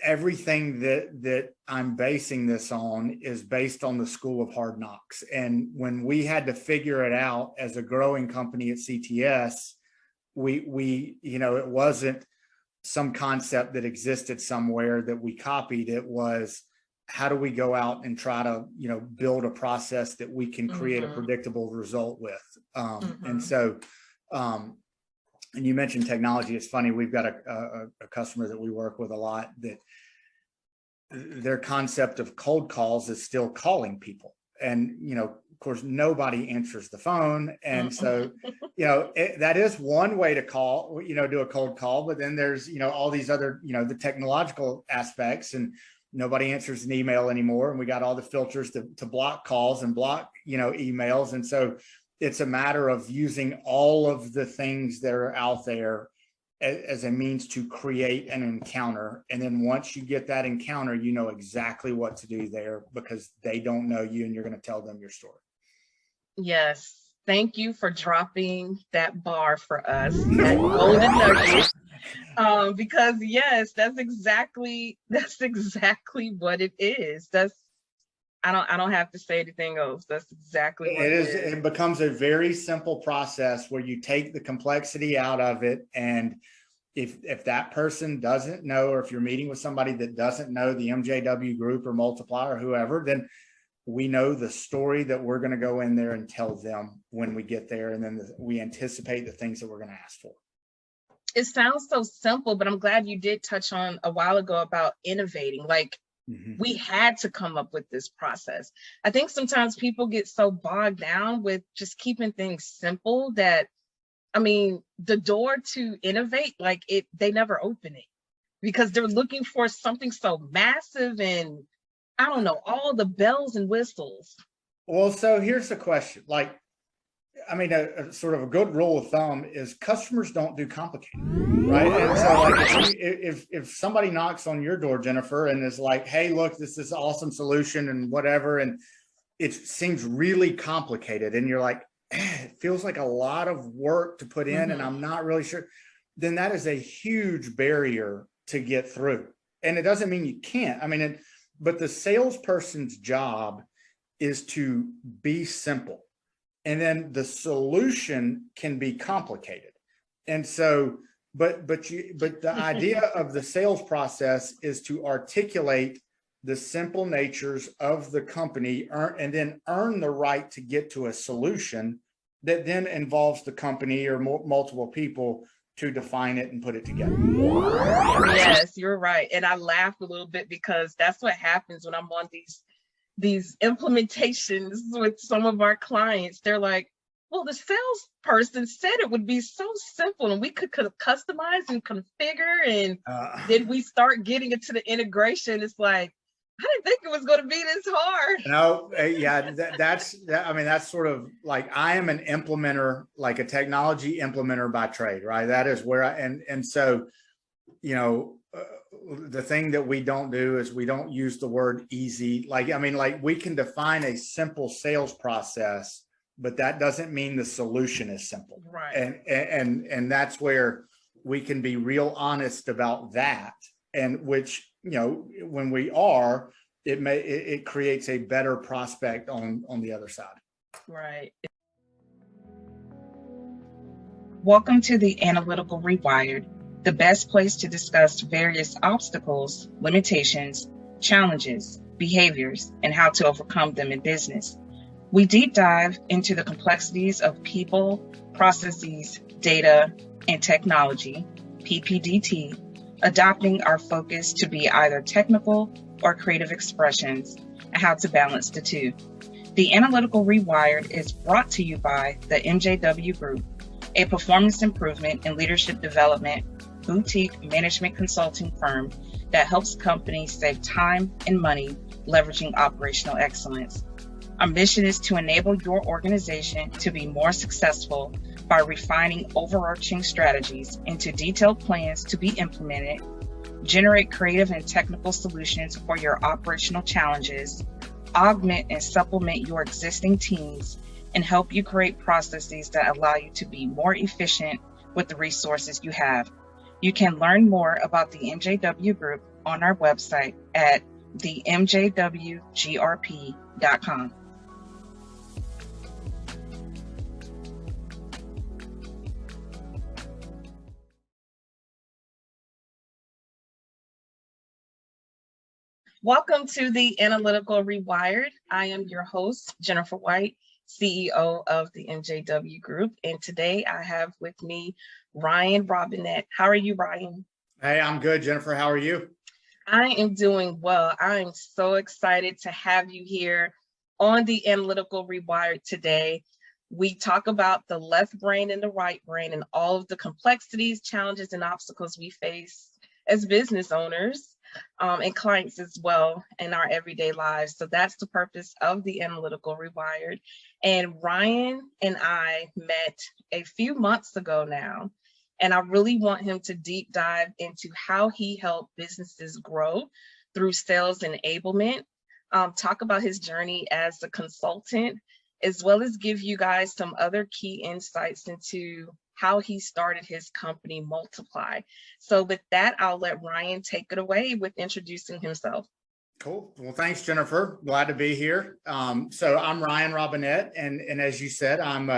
everything that I'm basing this on is based on the school of hard knocks. And when we had to figure it out as a growing company at CTS, we it wasn't some concept that existed somewhere that we copied. It was, how do we go out and try to, build a process that we can create a predictable result with? And so, and you mentioned technology. It's funny, we've got a customer that we work with a lot that their concept of cold calls is still calling people. And, of course, nobody answers the phone. And so, that is one way to call, do a cold call. But then there's, all these other, the technological aspects, and nobody answers an email anymore. And we got all the filters to block calls and block, emails. And so it's a matter of using all of the things that are out there as a means to create an encounter. And then once you get that encounter, you know exactly what to do there, because they don't know you and you're going to tell them your story. Yes. Thank you for dropping that bar for us, that golden nugget. Because yes, that's exactly what it is. I don't have to say anything else. That's exactly what it is. It becomes a very simple process where you take the complexity out of it. And if that person doesn't know, or if you're meeting with somebody that doesn't know the MJW Group or Multiply or whoever, then we know the story that we're going to go in there and tell them when we get there. And then we anticipate the things that we're going to ask for. It sounds so simple, but I'm glad you did touch on a while ago about innovating. Like, we had to come up with this process. I think sometimes people get so bogged down with just keeping things simple that, the door to innovate, they never open it because they're looking for something so massive and I don't know, all the bells and whistles. Well, so here's the question. A sort of a good rule of thumb is customers don't do complicated, right? And so if somebody knocks on your door, Jennifer, and is like, hey, look, this is an awesome solution and whatever, and it seems really complicated, and you're like, it feels like a lot of work to put in, and I'm not really sure, then that is a huge barrier to get through. And it doesn't mean you can't. But the salesperson's job is to be simple. And then the solution can be complicated. And so, but the idea of the sales process is to articulate the simple natures of the company, and then earn the right to get to a solution that then involves the company or multiple people to define it and put it together. Yes, you're right. And I laughed a little bit because that's what happens when I'm on these implementations with some of our clients. They're like, well, the salesperson said it would be so simple and we could customize and configure. And then we start getting into the integration. It's like, I didn't think it was going to be this hard. No, yeah, that's sort of like, I am an implementer, like a technology implementer by trade, right? That is where and so, the thing that we don't do is we don't use the word easy. We can define a simple sales process, but that doesn't mean the solution is simple. Right. And that's where we can be real honest about that. And which, when we are, it creates a better prospect on the other side. Right. Welcome to the Analytical Rewired, the best place to discuss various obstacles, limitations, challenges, behaviors, and how to overcome them in business. We deep dive into the complexities of people, processes, data, and technology, PPDT, adopting our focus to be either technical or creative expressions, and how to balance the two. The Analytical Rewired is brought to you by the MJW Group, a performance improvement and leadership development boutique management consulting firm that helps companies save time and money leveraging operational excellence. Our mission is to enable your organization to be more successful by refining overarching strategies into detailed plans to be implemented, generate creative and technical solutions for your operational challenges, augment and supplement your existing teams, and help you create processes that allow you to be more efficient with the resources you have. You can learn more about the MJW Group on our website at themjwgrp.com. Welcome to the Analytical Rewired. I am your host, Jennifer White, CEO of the MJW Group. And today I have with me Ryan Robinett. How are you, Ryan? Hey, I'm good, Jennifer. How are you? I am doing well. I am so excited to have you here on the Analytical Rewired today. We talk about the left brain and the right brain and all of the complexities, challenges, and obstacles we face as business owners and clients as well in our everyday lives. So that's the purpose of the Analytical Rewired. And Ryan and I met a few months ago now, and I really want him to deep dive into how he helped businesses grow through sales enablement, talk about his journey as a consultant, as well as give you guys some other key insights into how he started his company, Multiply. So with that, I'll let Ryan take it away with introducing himself. Cool. Well, thanks, Jennifer. Glad to be here. So I'm Ryan Robinett, and as you said, I'm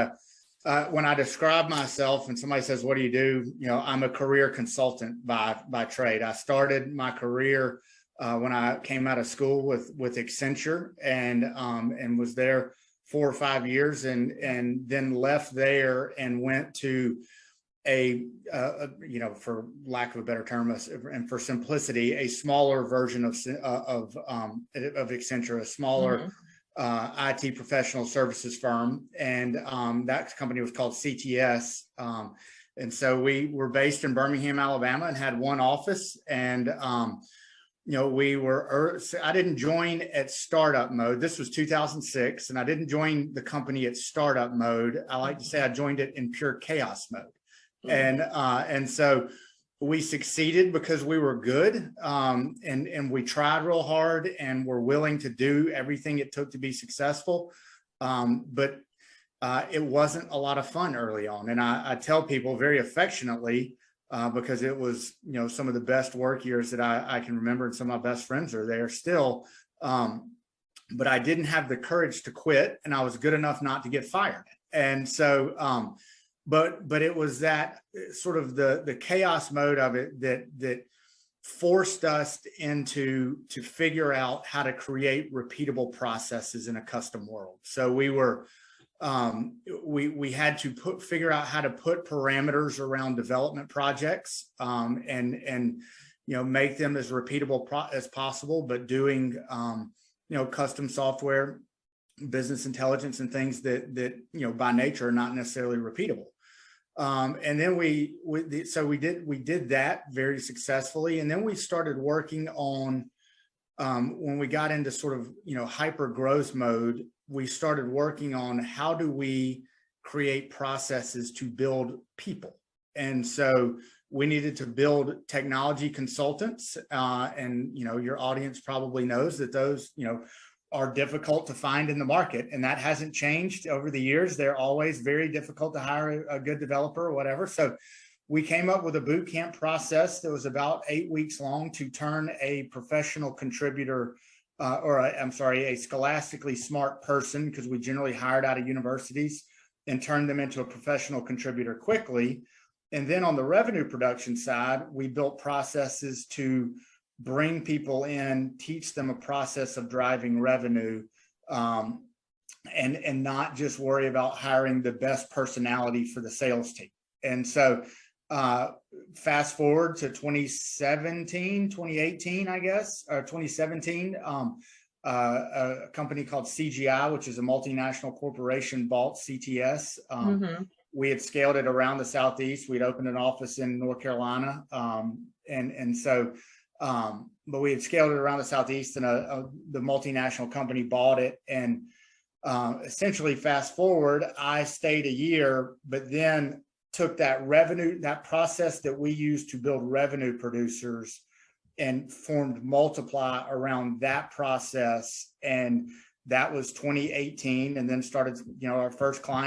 when I describe myself and somebody says, what do you do? You know, I'm a career consultant by trade. I started my career when I came out of school with Accenture and was there 4 or 5 years and then left there and went to a you know, for lack of a better term and for simplicity, a smaller version of Accenture, a smaller IT professional services firm. And that company was called CTS. And so we were based in Birmingham, Alabama, and had one office. And you know, I didn't join at startup mode. This was 2006, and I didn't join the company at startup mode. I like to say I joined it in pure chaos mode. And so we succeeded because we were good, and we tried real hard and were willing to do everything it took to be successful. But it wasn't a lot of fun early on. And I tell people very affectionately, because it was, you know, some of the best work years that I can remember, and some of my best friends are there still. But I didn't have the courage to quit, and I was good enough not to get fired. And so, but it was that sort of the chaos mode of it that forced us to figure out how to create repeatable processes in a custom world. So we were we had to figure out how to put parameters around development projects, and you know, make them as repeatable as possible, but doing you know, custom software, business intelligence, and things that you know, by nature are not necessarily repeatable. And then we did that very successfully, and then we started working on when we got into sort of, you know, hyper growth mode. We started working on how do we create processes to build people. And so we needed to build technology consultants. And, you know, your audience probably knows that those, you know, are difficult to find in the market. And that hasn't changed over the years. They're always very difficult to hire a good developer or whatever. So we came up with a boot camp process that was about 8 weeks long to turn a professional contributor a scholastically smart person, because we generally hired out of universities, and turned them into a professional contributor quickly. And then on the revenue production side, we built processes to bring people in, teach them a process of driving revenue, and not just worry about hiring the best personality for the sales team. And so fast forward to 2018, I guess, or 2017, a company called CGI, which is a multinational corporation, bought CTS. We had scaled it around the Southeast. We'd opened an office in North Carolina. But we had scaled it around the Southeast, and the multinational company bought it. And essentially, fast forward, I stayed a year, but then took that process that we used to build revenue producers, and formed Multiply around that process. And that was 2018, and then started, you know,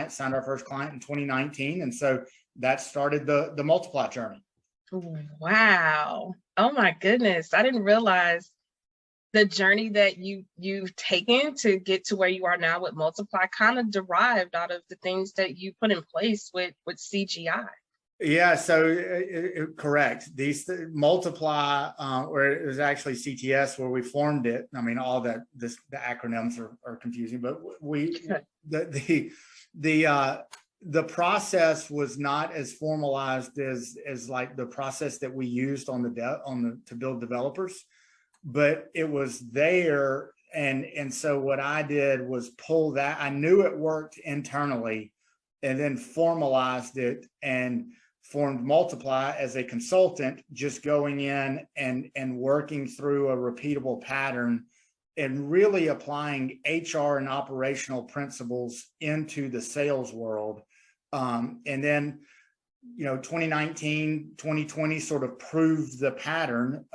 signed our first client in 2019. And so that started the Multiply journey. Wow. Oh my goodness. I didn't realize the journey that you've taken to get to where you are now with Multiply kind of derived out of the things that you put in place with CGI. Yeah, so correct. These Multiply, or it was actually CTS where we formed it. I mean, all that the acronyms are confusing, but the process was not as formalized as like the process that we used on the to build developers, but it was there. And so what I did was pull that. I knew it worked internally, and then formalized it and formed Multiply as a consultant, just going in and working through a repeatable pattern and really applying HR and operational principles into the sales world. And then, 2019, 2020 sort of proved the pattern,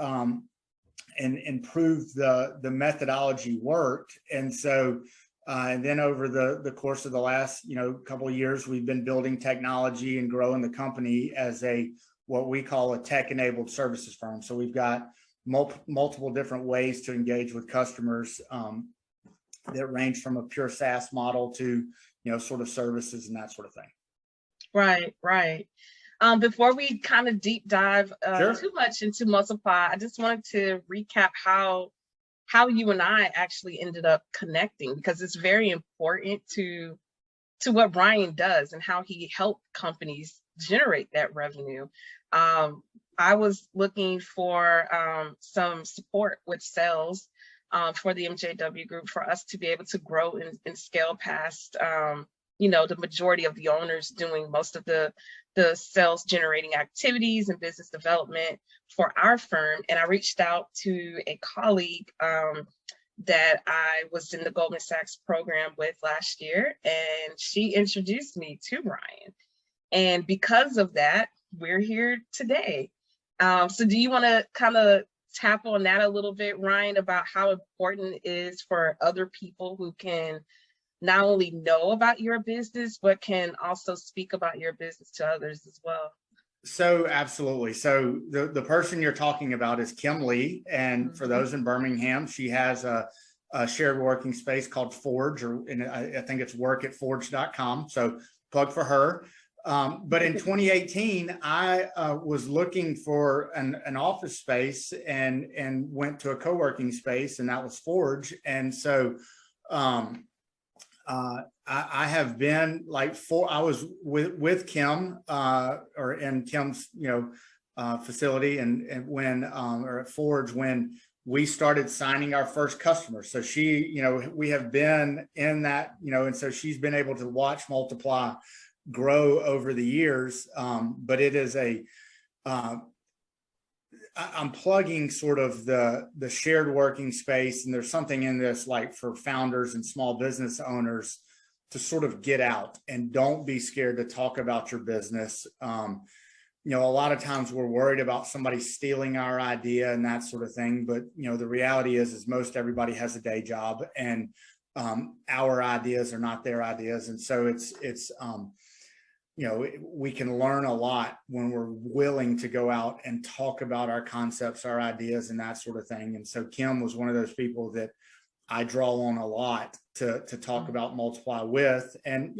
and proved the methodology worked. And so, and then over the course of the last, couple of years, we've been building technology and growing the company as what we call a tech-enabled services firm. So we've got multiple different ways to engage with customers, that range from a pure SaaS model to, sort of services and that sort of thing. Right, right. Before we kind of deep dive Sure. too much into Multiply, I just wanted to recap how you and I actually ended up connecting, because it's very important to what Ryan does and how he helped companies generate that revenue. I was looking for some support with sales for the MJW Group, for us to be able to grow and scale past, the majority of the owners doing most of the sales generating activities and business development for our firm. And I reached out to a colleague that I was in the Goldman Sachs program with last year, and she introduced me to Ryan. And because of that, we're here today. So do you want to kind of tap on that a little bit, Ryan, about how important it is for other people who can not only know about your business, but can also speak about your business to others as well? So absolutely. So the person you're talking about is Kim Lee. And for those in Birmingham, she has a shared working space called Forge, and I think it's work@forge.com. So plug for her. But in 2018, I was looking for an office space and went to a co-working space, and that was Forge. And so I have been I was with Kim, or in Kim's, facility, and when, or at Forge, when we started signing our first customers. So she, we have been in that, and so she's been able to watch Multiply grow over the years. But it is I'm plugging sort of the shared working space, and there's something in this, like, for founders and small business owners to sort of get out and don't be scared to talk about your business. A lot of times we're worried about somebody stealing our idea and that sort of thing. But, the reality is most everybody has a day job, and our ideas are not their ideas. And so it's we can learn a lot when we're willing to go out and talk about our concepts, our ideas, and that sort of thing. And so Kim was one of those people that I draw on a lot to talk about Multiply with. And,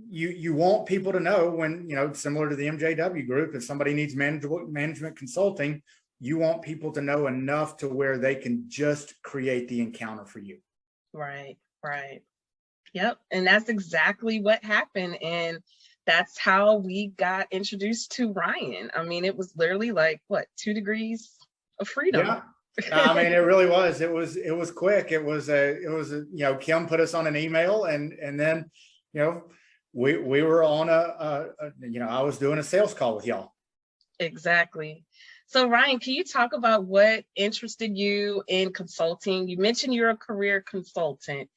you want people to know when, similar to the MJW Group, if somebody needs management consulting, you want people to know enough to where they can just create the encounter for you. Right, right. Yep. And that's exactly what happened. And that's how we got introduced to Ryan. I mean, it was literally like, what, 2 degrees of freedom? Yeah. I mean, it really was. It was quick. It was Kim put us on an email, and then, we were on I was doing a sales call with y'all. Exactly. So Ryan, can you talk about what interested you in consulting? You mentioned you're a career consultant.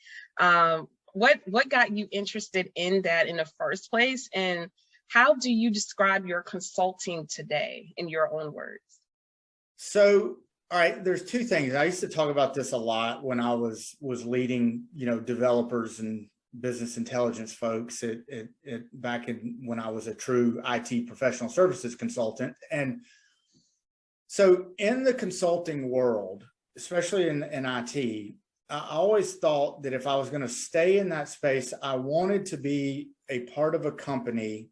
What got you interested in that in the first place? And how do you describe your consulting today in your own words? So, all right, there's 2 things. I used to talk about this a lot when I was leading, developers and business intelligence folks back when I was a true IT professional services consultant. And so in the consulting world, especially in IT, I always thought that if I was going to stay in that space, I wanted to be a part of a company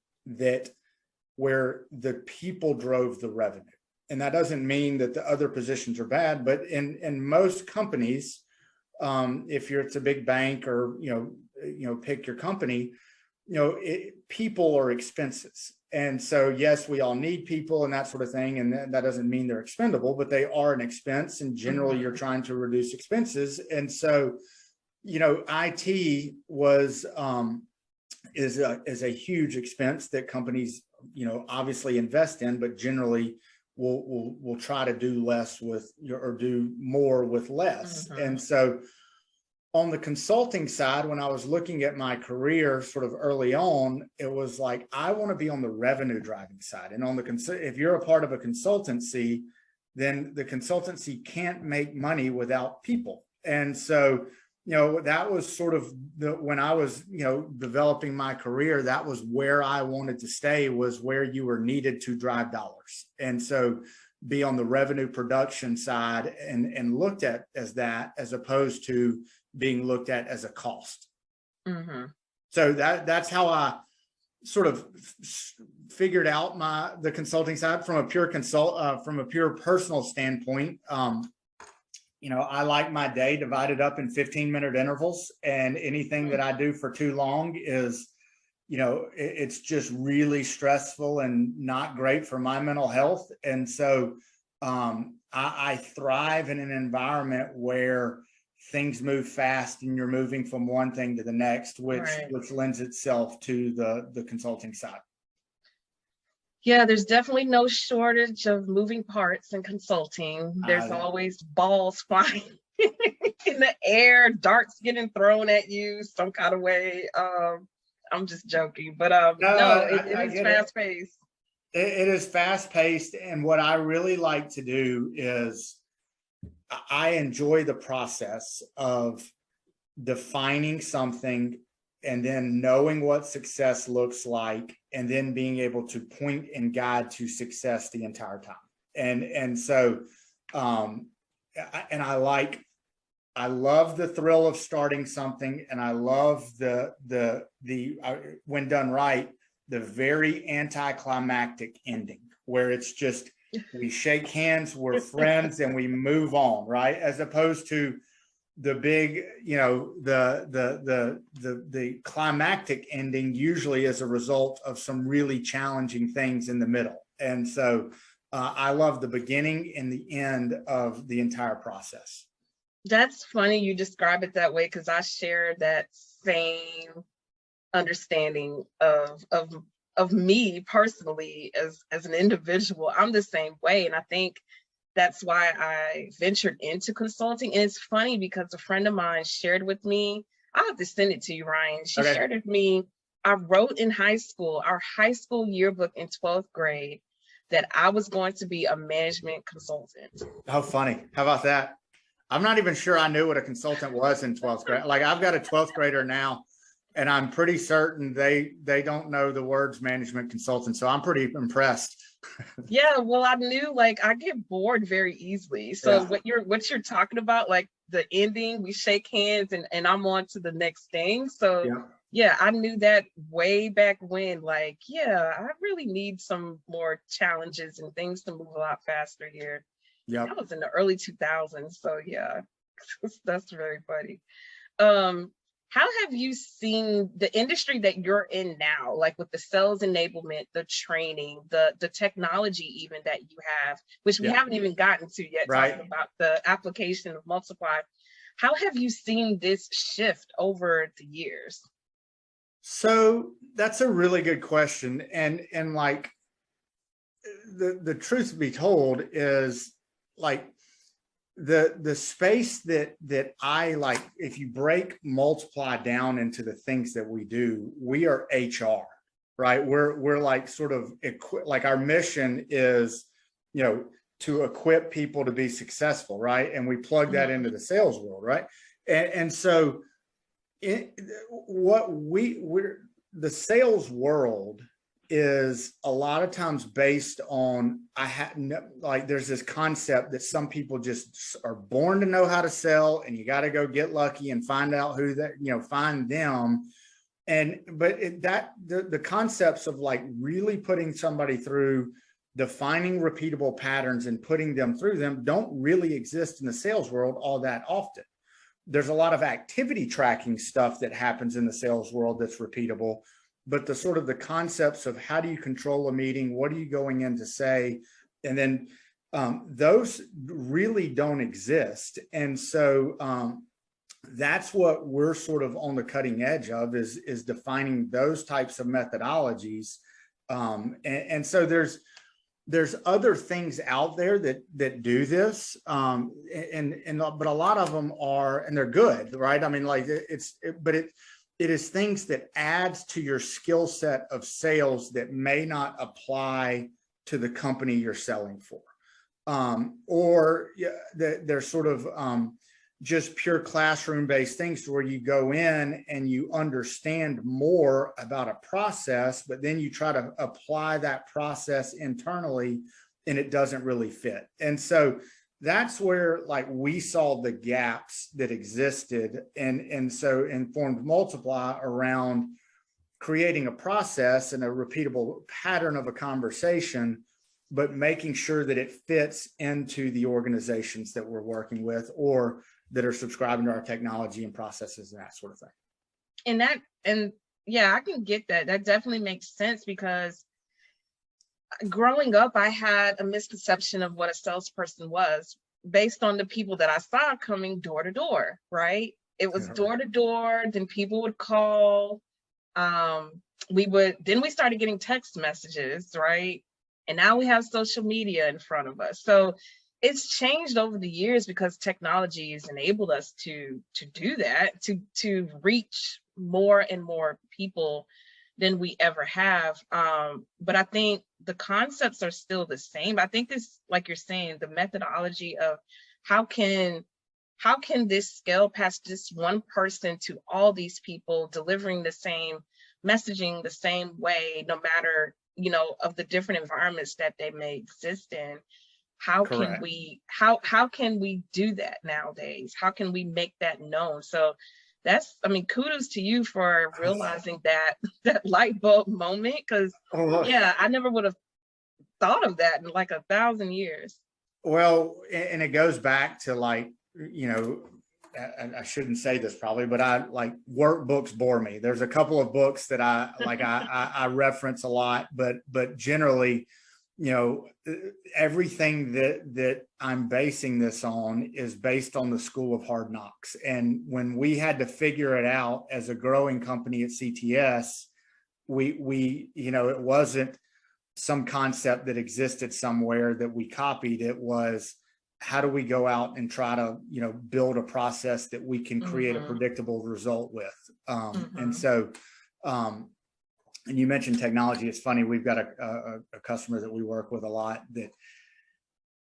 where the people drove the revenue. And that doesn't mean that the other positions are bad, but in most companies, if it's a big bank or, pick your company, people are expenses. And so, yes, we all need people and that sort of thing. And that doesn't mean they're expendable, but they are an expense. And generally you're trying to reduce expenses. And so, IT is a huge expense that companies, obviously invest in, but generally will try to do less with, or do more with less. And so on the consulting side, when I was looking at my career sort of early on, it was like, I want to be on the revenue driving side. And on if you're a part of a consultancy, then the consultancy can't make money without people. And so, that was sort of when I was, developing my career, that was where I wanted to stay, was where you were needed to drive dollars. And so be on the revenue production side and looked at as that, as opposed to being looked at as a cost. So that's how I sort of figured out the consulting side from a pure personal standpoint. I like my day divided up in 15-minute intervals, and anything that I do for too long is, it's just really stressful and not great for my mental health. And so I thrive in an environment where things move fast and you're moving from one thing to the next, which lends itself to the consulting side. Yeah, there's definitely no shortage of moving parts in consulting. There's always balls flying in the air, darts getting thrown at you some kind of way. I'm just joking, but it is fast paced. It is fast paced. And what I really like to do is I enjoy the process of defining something and then knowing what success looks like, and then being able to point and guide to success the entire time. And so, I love the thrill of starting something, and I love the when done right, the very anticlimactic ending where it's just, we shake hands, we're friends, and we move on, right? As opposed to the big, the climactic ending usually is a result of some really challenging things in the middle. And so I love the beginning and the end of the entire process. That's funny you describe it that way, because I share that same understanding of me personally as an individual. I'm the same way. And I think that's why I ventured into consulting. And it's funny because a friend of mine shared with me, I'll have to send it to you, Ryan. She shared with me, I wrote in high school, our high school yearbook in 12th grade, that I was going to be a management consultant. How funny. How about that? I'm not even sure I knew what a consultant was in 12th grade. Like, I've got a 12th grader now, and I'm pretty certain they don't know the words management consultant. So I'm pretty impressed. Yeah, well, I knew, like, I get bored very easily. So what you're talking about, like the ending, we shake hands and I'm on to the next thing. So yeah, I knew that way back when, like, I really need some more challenges and things to move a lot faster here. That was in the early 2000s. So yeah, that's very funny. How have you seen the industry that you're in now, like with the sales enablement, the training, the technology even that you have, which we haven't even gotten to yet, talking about the application of Multiply. How have you seen this shift over the years? So that's a really good question. And like, the truth to be told is, like, the space that I like, if you break Multiply down into the things that we do, we are HR, right? We're like sort of like, our mission is, to equip people to be successful, right? And we plug that into the sales world, right? And so, The sales world is a lot of times based on, there's this concept that some people just are born to know how to sell, and you got to go get lucky and find out who that, find them. The concepts of like really putting somebody through defining repeatable patterns and putting them through them don't really exist in the sales world all that often. There's a lot of activity tracking stuff that happens in the sales world that's repeatable, but the sort of the concepts of how do you control a meeting, what are you going in to say, and then those really don't exist. And so that's what we're sort of on the cutting edge of, is defining those types of methodologies. And so there's other things out there that do this, but a lot of them are, and they're good, right? I mean, like it is things that adds to your skill set of sales that may not apply to the company you're selling for, or they're sort of just pure classroom-based things where you go in and you understand more about a process, but then you try to apply that process internally and it doesn't really fit. And so that's where like we saw the gaps that existed, and so informed Multiply around creating a process and a repeatable pattern of a conversation, but making sure that it fits into the organizations that we're working with or that are subscribing to our technology and processes and that sort of thing. And yeah, I can get that. That definitely makes sense, because growing up, I had a misconception of what a salesperson was based on the people that I saw coming door to door, right? It was door to door, then people would call. Then we started getting text messages, right? And now we have social media in front of us. So it's changed over the years because technology has enabled us to do that, to reach more and more people than we ever have. But I think the concepts are still the same. I think this, like you're saying, the methodology of how can this scale past just one person to all these people, delivering the same messaging the same way, no matter, of the different environments that they may exist in. How can we do that nowadays? How can we make that known? So kudos to you for realizing that light bulb moment, because I never would have thought of that in like 1,000 years. Well, and it goes back to like, I shouldn't say this probably, but I like workbooks bore me. There's a couple of books that I like, I reference a lot, but generally, everything that I'm basing this on is based on the school of hard knocks. And when we had to figure it out as a growing company at CTS, we it wasn't some concept that existed somewhere that we copied. It was, how do we go out and try to, build a process that we can create a predictable result with? And so, and you mentioned technology. It's funny, we've got a customer that we work with a lot that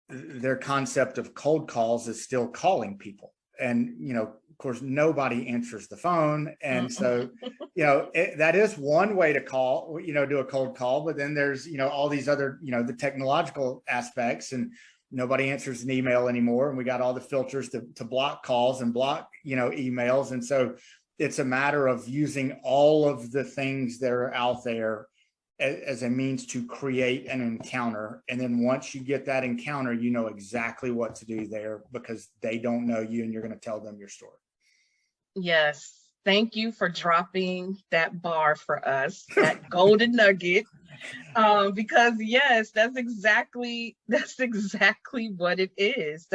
their concept of cold calls is still calling people. And, of course, nobody answers the phone. And so, that is one way to call, do a cold call. But then there's, all these other, the technological aspects, and nobody answers an email anymore. And we got all the filters to block calls and block, emails. And so it's a matter of using all of the things that are out there as a means to create an encounter. And then once you get that encounter, you know exactly what to do there, because they don't know you and you're going to tell them your story. Yes. Thank you for dropping that bar for us, that golden nugget. Because yes, that's exactly what it is.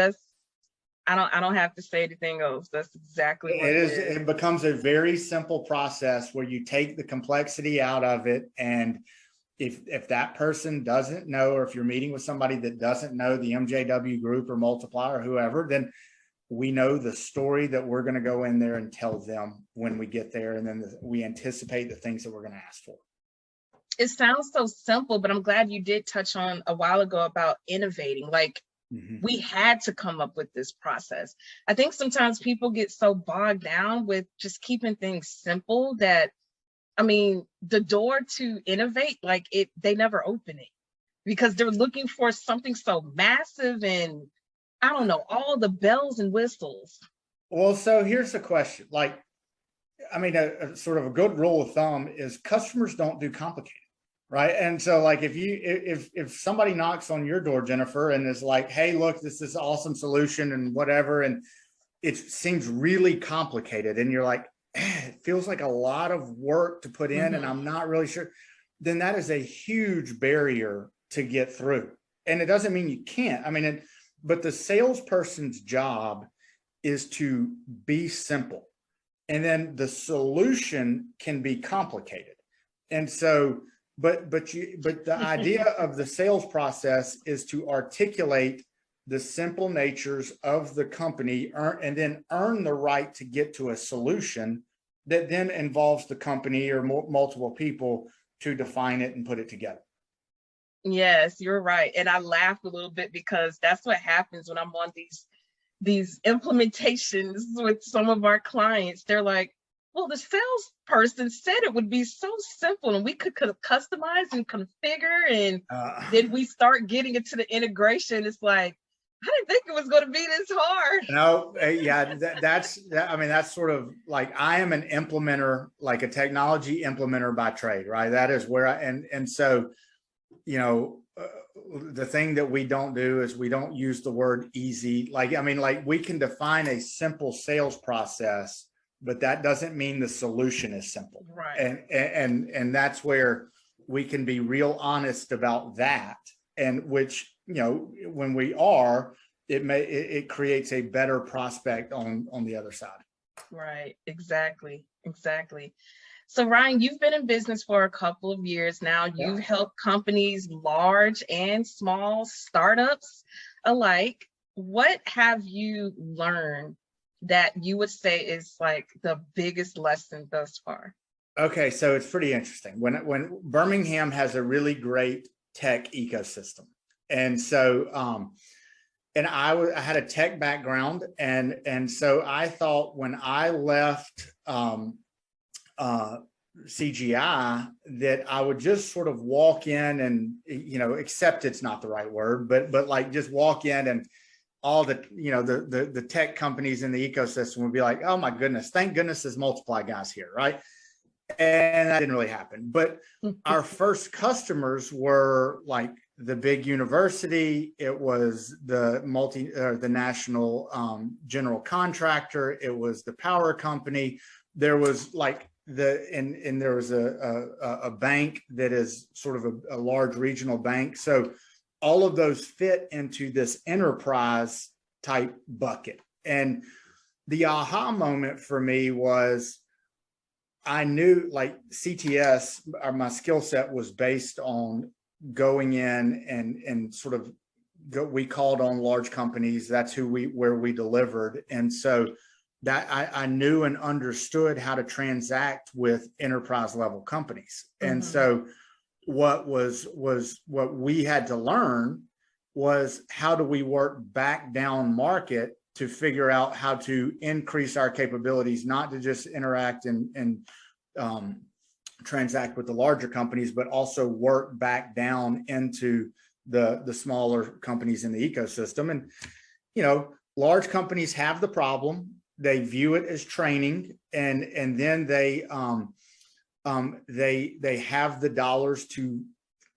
I don't have to say anything else. That's exactly what it is. It becomes a very simple process where you take the complexity out of it. And if that person doesn't know, or if you're meeting with somebody that doesn't know the MJW Group or Multiply or whoever, then we know the story that we're going to go in there and tell them when we get there. And then we anticipate the things that we're going to ask for. It sounds so simple, but I'm glad you did touch on a while ago about innovating. Like, We had to come up with this process. I think sometimes people get so bogged down with just keeping things simple that, I mean, the door to innovate, like they never open it because they're looking for something so massive and I don't know, all the bells and whistles. Well, so here's the question. Like, I mean, a sort of a good rule of thumb is customers don't do complicated, right? And so like if somebody knocks on your door, Jennifer, and is like, hey, look, this is an awesome solution and whatever, and it seems really complicated, and you're like, it feels like a lot of work to put in, and I'm not really sure, then that is a huge barrier to get through. And it doesn't mean you can't. I mean, but the salesperson's job is to be simple. And then the solution can be complicated. And so, but the idea of the sales process is to articulate the simple natures of the company, and then earn the right to get to a solution that then involves the company or multiple people to define it and put it together. Yes, you're right. And I laughed a little bit because that's what happens when I'm on these implementations with some of our clients. They're like, well, the salesperson said it would be so simple and we could customize and configure. And then we start getting into the integration. It's like, I didn't think it was going to be this hard. No, yeah, I mean, that's sort of like, I am an implementer, like a technology implementer by trade, right? That is where and so, you know, the thing that we don't do is we don't use the word easy. Like, I mean, like we can define a simple sales process, but that doesn't mean the solution is simple. Right. And that's where we can be real honest about that. And which, you know, when we are, it creates a better prospect on the other side. Right. Exactly. So Ryan, you've been in business for a couple of years now. You've helped companies, large and small, startups alike. What have you learned that you would say is like the biggest lesson thus far? Okay, so it's pretty interesting. When Birmingham has a really great tech ecosystem. And so and I had a tech background, and so I thought when I left CGI that I would just sort of walk in and, you know, accept it's not the right word, but like just walk in and all the, you know, the tech companies in the ecosystem would be like, oh my goodness, thank goodness there's Multiply guys here, right? And that didn't really happen. But our first customers were like the big university. It was the national general contractor. It was the power company. There was like and there was a bank that is sort of a large regional bank. So all of those fit into this enterprise type bucket. And the aha moment for me was, I knew like CTS, or my skill set was based on going in and sort of we called on large companies. That's where we delivered. And so that I knew and understood how to transact with enterprise level companies. And so what we had to learn was, how do we work back down market to figure out how to increase our capabilities, not to just interact and transact with the larger companies, but also work back down into the smaller companies in the ecosystem. And, you know, large companies have the problem. They view it as training, and then they have the dollars to,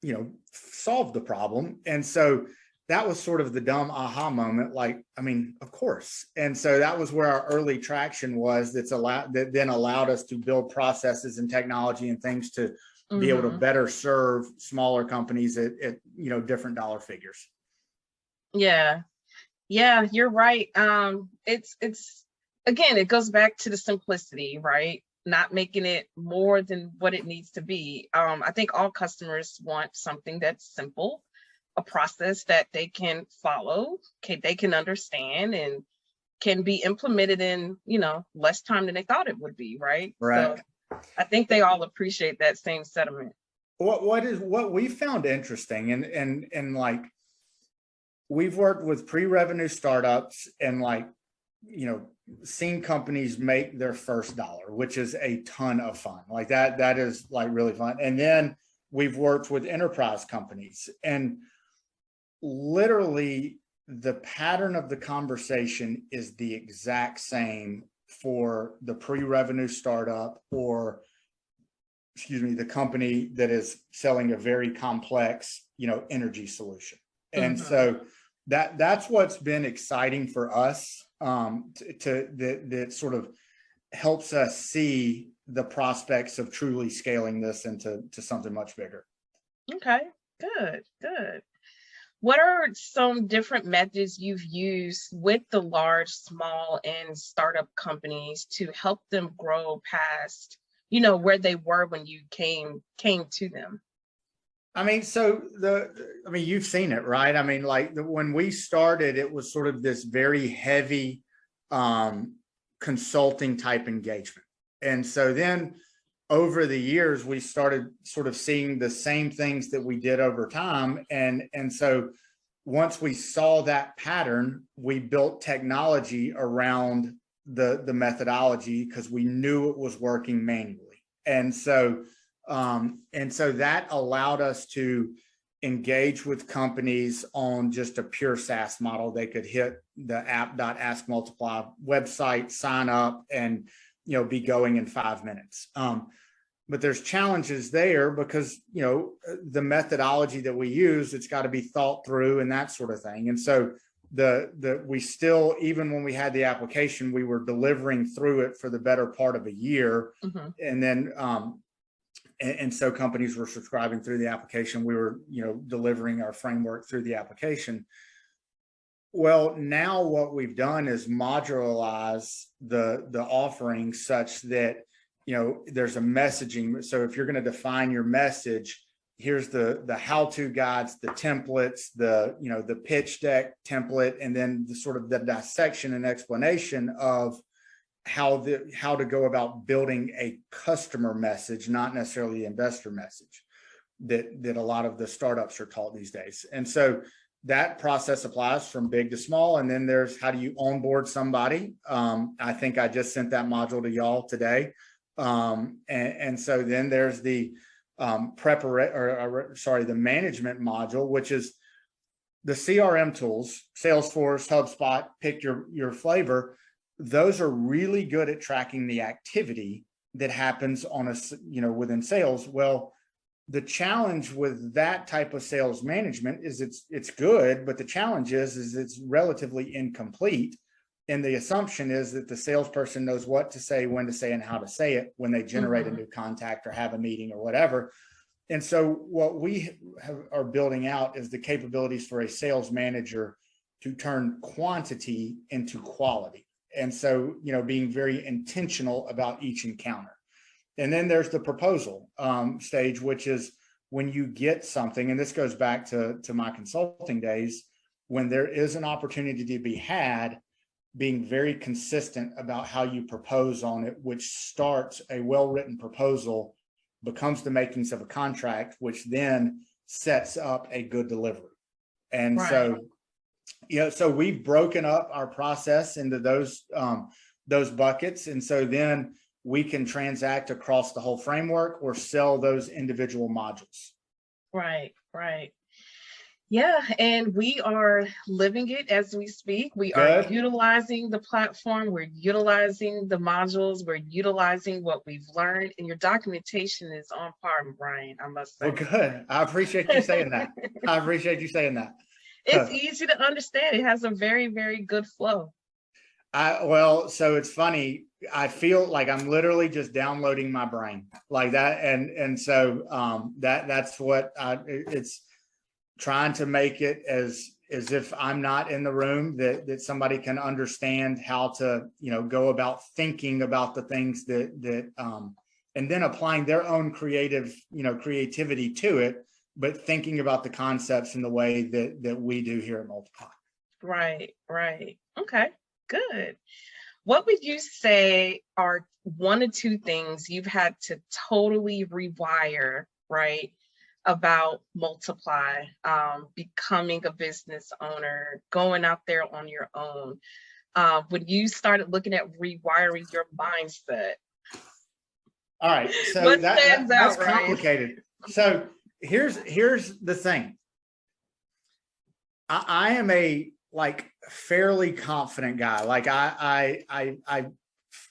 you know, solve the problem. And so that was sort of the dumb aha moment. Like, I mean, of course. And so that was where our early traction was. That then allowed us to build processes and technology and things to be able to better serve smaller companies at you know, different dollar figures. Yeah, you're right. It's again, it goes back to the simplicity, right? Not making it more than what it needs to be. I think all customers want something that's simple, a process that they can follow, they can understand, and can be implemented in, you know, less time than they thought it would be, right? Right. So I think they all appreciate that same sentiment. What we found interesting, and like we've worked with pre-revenue startups and seen companies make their first dollar, which is a ton of fun. Like that is like really fun. And then we've worked with enterprise companies, and literally the pattern of the conversation is the exact same for the pre-revenue startup or the company that is selling a very complex, energy solution. And so that's what's been exciting for us, that sort of helps us see the prospects of truly scaling this into something much bigger. Okay, good. What are some different methods you've used with the large, small, and startup companies to help them grow past, where they were when you came to them? I mean, you've seen it, right? I mean, when we started, it was sort of this very heavy consulting type engagement. And so then over the years, we started sort of seeing the same things that we did over time. And so once we saw that pattern, we built technology around the methodology because we knew it was working manually. And so that allowed us to engage with companies on just a pure SaaS model. They could hit the app.ask multiply website, sign up, and be going in 5 minutes. But there's challenges there because the methodology that we use, it's got to be thought through and that sort of thing. And so we still, even when we had the application, we were delivering through it for the better part of a year. And then and so companies were subscribing through the application. We were, delivering our framework through the application. Well, now what we've done is modularize the offering such that, there's a messaging. So if you're going to define your message, here's the how-to guides, the templates, the pitch deck template, and then the sort of the dissection and explanation of how to go about building a customer message, not necessarily the investor message that a lot of the startups are taught these days. And so that process applies from big to small. And then there's how do you onboard somebody? I think I just sent that module to y'all today. And so then there's the the management module, which is the CRM tools, Salesforce, HubSpot, pick your flavor. Those are really good at tracking the activity that happens on within sales. Well, the challenge with that type of sales management is it's good, but the challenge is it's relatively incomplete. And the assumption is that the salesperson knows what to say, when to say, and how to say it when they generate a new contact or have a meeting or whatever. And so what we are building out is the capabilities for a sales manager to turn quantity into quality. And so, being very intentional about each encounter. And then there's the proposal stage, which is when you get something, and this goes back to my consulting days, when there is an opportunity to be had, being very consistent about how you propose on it, which starts a well-written proposal, becomes the makings of a contract, which then sets up a good delivery. And so we've broken up our process into those buckets. And so then we can transact across the whole framework or sell those individual modules. Right. Yeah, and we are living it as we speak. We are utilizing the platform. We're utilizing the modules. We're utilizing what we've learned. And your documentation is on par, Ryan, I must say. Well, good. I appreciate you saying that. It's easy to understand. It has a very, very good flow. So it's funny. I feel like I'm literally just downloading my brain like that. And so that's what it's trying to make it as if I'm not in the room, that somebody can understand how to, go about thinking about the things that and then applying their own creativity to it, but thinking about the concepts in the way that we do here at Multiply. Right. Okay, good. What would you say are one or two things you've had to totally rewire, right, about Multiply, becoming a business owner, going out there on your own, when you started looking at rewiring your mindset? All right, so What stands that's out, Ryan? complicated. So here's the thing. I am a like fairly confident guy. Like I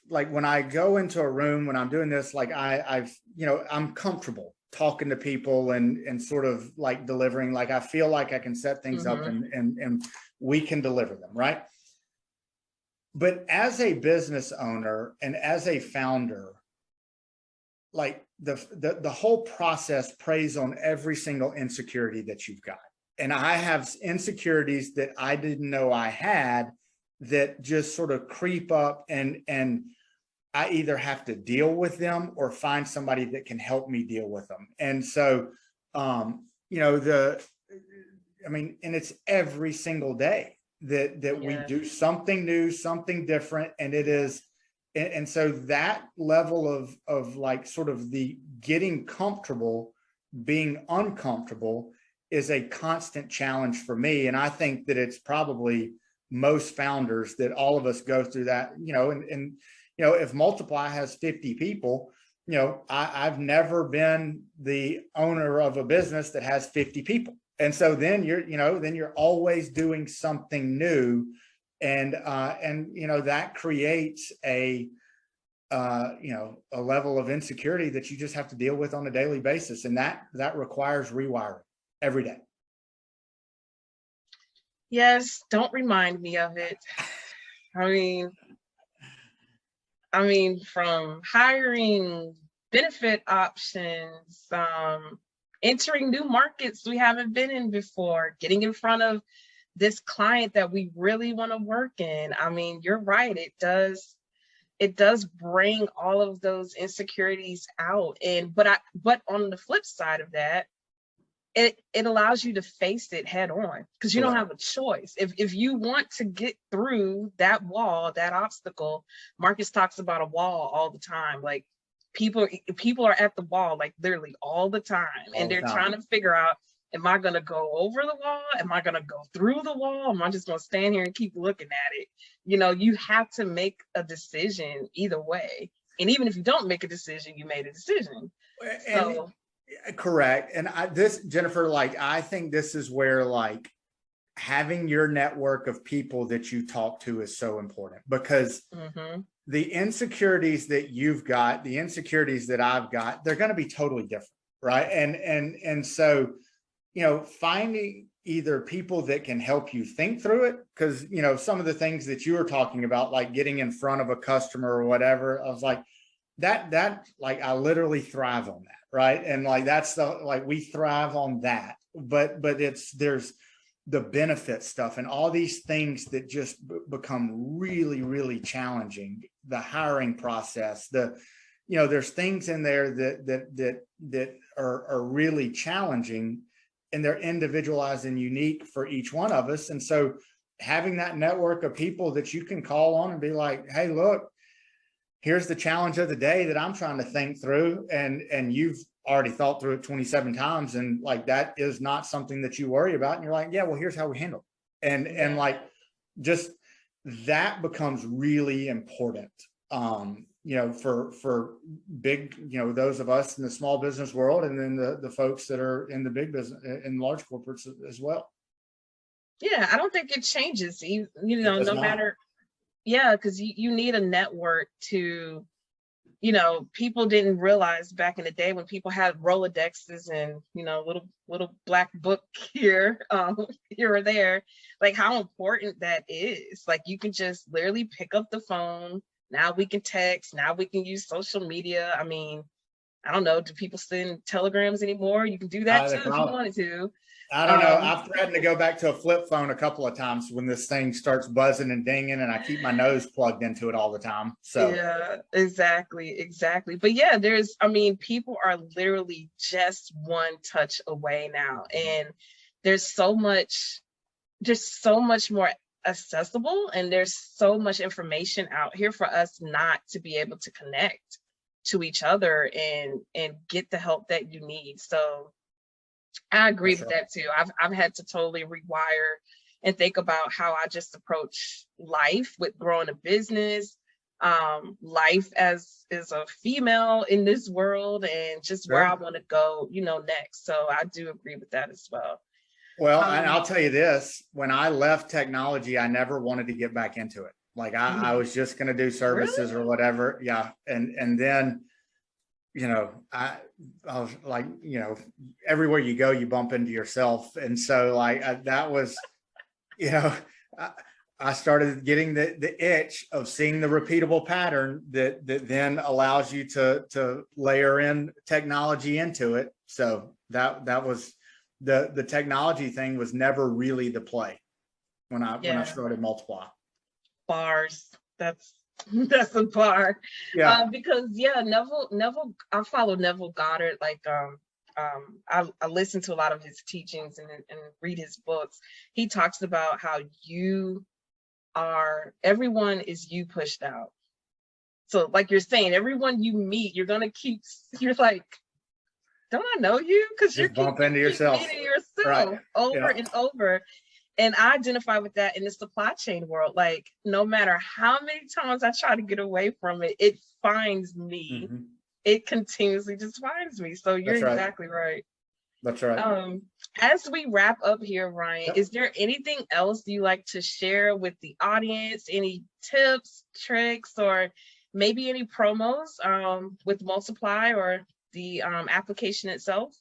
like when I go into a room when I'm doing this, like I've I'm comfortable talking to people and sort of like delivering. Like I feel like I can set things up and we can deliver them, right? But as a business owner and as a founder, like the whole process preys on every single insecurity that you've got. And I have insecurities that I didn't know I had that just sort of creep up, and I either have to deal with them or find somebody that can help me deal with them. And so, and it's every single day that we do something new, something different. And it is, and so that level of like sort of the getting comfortable, being uncomfortable is a constant challenge for me. And I think that it's probably most founders that all of us go through that, and if Multiply has 50 people, I've never been the owner of a business that has 50 people. And so then you're always doing something new. And that creates a level of insecurity that you just have to deal with on a daily basis. And that requires rewiring every day. Yes, don't remind me of it. I mean, from hiring, benefit options, entering new markets we haven't been in before, getting in front of this client that we really want to work in. I mean, you're right. It does bring all of those insecurities out. But on the flip side of that, it allows you to face it head on, because you don't have a choice. If you want to get through that wall, that obstacle, Marcus talks about a wall all the time. Like people are at the wall, like literally all the time. And they're trying to figure out, am I going to go over the wall? Am I going to go through the wall? Am I just going to stand here and keep looking at it? You have to make a decision either way. And even if you don't make a decision, you made a decision. Correct. And Jennifer, like, I think this is where like having your network of people that you talk to is so important, because the insecurities that you've got, the insecurities that I've got, they're going to be totally different. Right. And so, finding either people that can help you think through it, because, some of the things that you were talking about, like getting in front of a customer or whatever, I was like, that like I literally thrive on that. Right. And like, we thrive on that, but there's the benefit stuff and all these things that just become really, really challenging. The hiring process, there's things in there that are really challenging, and they're individualized and unique for each one of us. And so having that network of people that you can call on and be like, hey, look, here's the challenge of the day that I'm trying to think through. And you've already thought through it 27 times. And like, that is not something that you worry about. And you're like, yeah, well, here's how we handle it. And like, just that becomes really important, for big, those of us in the small business world, and then the folks that are in the big business, in large corporates as well. Yeah, I don't think it changes, no matter. Yeah, because you need a network to, people didn't realize back in the day when people had Rolodexes and, little black book here or there, like how important that is. Like you can just literally pick up the phone. Now we can text. Now we can use social media. I mean, I don't know. Do people send telegrams anymore? You can do that too if you wanted to. I don't know. I've threatened to go back to a flip phone a couple of times when this thing starts buzzing and dinging, and I keep my nose plugged into it all the time. So yeah, exactly. But yeah, people are literally just one touch away now, and there's so much more accessible, and there's so much information out here for us not to be able to connect to each other and get the help that you need. So I agree That's with right. that too. I've had to totally rewire and think about how I just approach life with growing a business, life as a female in this world, and just where I Sure. want to go, next. So I do agree with that as well. Well, and Um, I'll tell you this, when I left technology, I never wanted to get back into it. Like I was just going to do really? services or whatever. Yeah. And then, I was like, everywhere you go, you bump into yourself. And so that was, you know, I, I started getting the itch of seeing the repeatable pattern that then allows you to layer in technology into it. So that was the technology thing was never really the play when I Yeah, started Multiply. bars. That's that's a bar. Yeah. Because yeah, Neville, I follow Neville Goddard. I listen to a lot of his teachings and read his books. He talks about how everyone is you pushed out. So like you're saying, everyone you meet, you're like, don't I know you? Because Just bump you into keep yourself. meeting Right. yourself over Yeah. and over. And I identify with that in the supply chain world. Like, no matter how many times I try to get away from it, it finds me. Mhm. It continuously just finds me. So you're That's right. exactly right. That's right. As we wrap up here, Ryan, Yep. is there anything else you like to share with the audience? Any tips, tricks, or maybe any promos with Multiply or the application itself?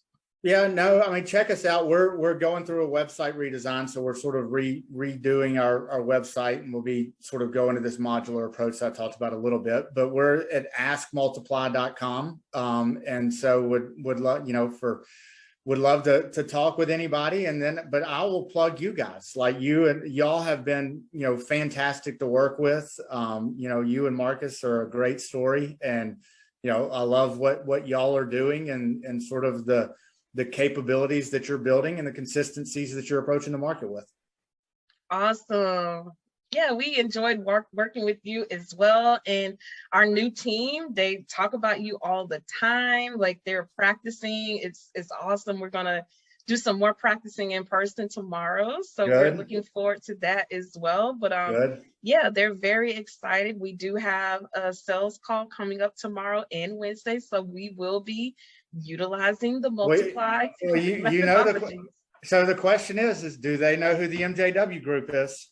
Yeah, no, I mean, check us out. We're going through a website redesign, so we're sort of redoing our website, and we'll be sort of going to this modular approach that I talked about a little bit. But we're at askmultiply.com, and so would love would love to talk with anybody, and then but I will plug you guys. Like you and y'all have been fantastic to work with. You and Marcus are a great story, and I love what y'all are doing and sort of the capabilities that you're building and the consistencies that you're approaching the market with. Awesome. Yeah, we enjoyed working with you as well. And our new team, they talk about you all the time. Like they're practicing. It's awesome. We're gonna do some more practicing in person tomorrow. So we're Good. looking forward to that as well. But Good. yeah, they're very excited. We do have a sales call coming up tomorrow and Wednesday. So we will be utilizing the Multiply methodology. So the question is do they know who the MJW Group is?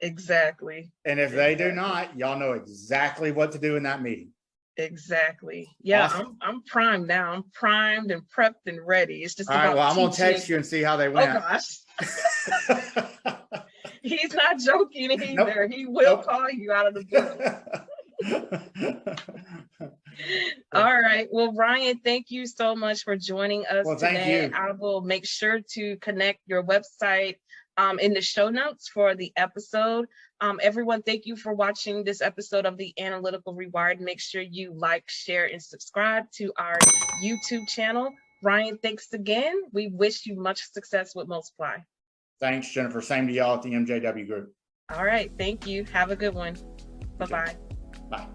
Exactly. And if they do not, y'all know exactly what to do in that meeting. Exactly. Yeah, Awesome. I'm primed now. I'm primed and prepped and ready. It's just all right. about Well, I'm gonna teaching. text you and see how they went. Oh gosh. He's not joking either. Nope. He will call you out of the blue. All right. Well, Ryan, thank you so much for joining us today. I will make sure to connect your website in the show notes for the episode. Everyone, thank you for watching this episode of the Analytical Rewired. Make sure you like, share, and subscribe to our YouTube channel. Ryan, thanks again. We wish you much success with Multiply. Thanks, Jennifer. Same to y'all at the MJW Group. All right. Thank you. Have a good one. Bye-bye. Bye.